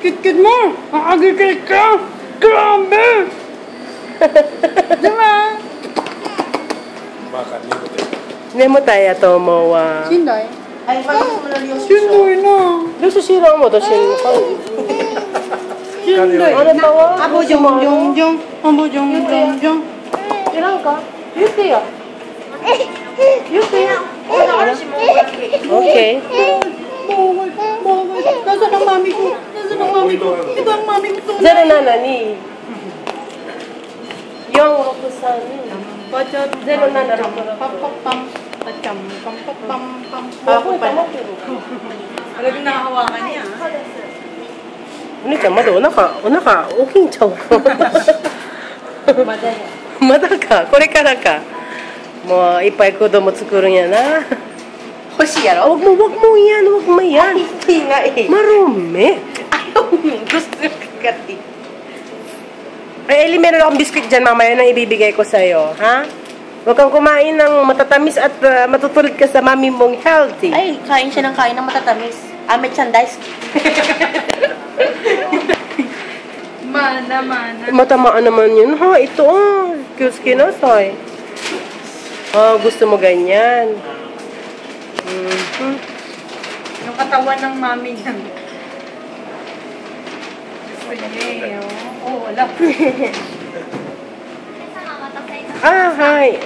Kit-kit mo! Nakagikit ka! Grabe! Diba? Nemutay ato mo wa. Sinday? Ay, Sinday na! Doon sira mo to Sinday. Sinday! Ano tawa? Abo jong jong jong. Abo jong jong jong. Ilang ka? Yuti ya. Yuti ya. Okay. Bawal. Nasaan ang mami ko? Nasaan ang mami ko? Ito ang mami ko. Zero na nani. Yung rokusan. Zero na na Pam-pam-pam. Pacham. Pam-pam-pam. Ako pa na. Talagang nakahawakan niya. Ano siya? Una ka. Okay chow. Mada ka. Kore kara ka. Mo, ipay ko do mo tsukuru niya na. Hoshi yaro? Wag mo yan. Hindi nga eh. Marumi. Ayaw mo. Gusto kagati. Ay, Eli, meron akong biscuit dyan mamaya nang ibibigay ko sa'yo, ha? Huwag kang kumain ng matatamis at matutulad ka sa mami mong healthy. Ay, kain siya ng kain ng matatamis. Merchandise. Mana. Matamaan naman yun, ha? Ito, cute kinasay. Gusto mo ganyan. Yung katawan ng mami niya. Gusto niya eh. Wala. Hi.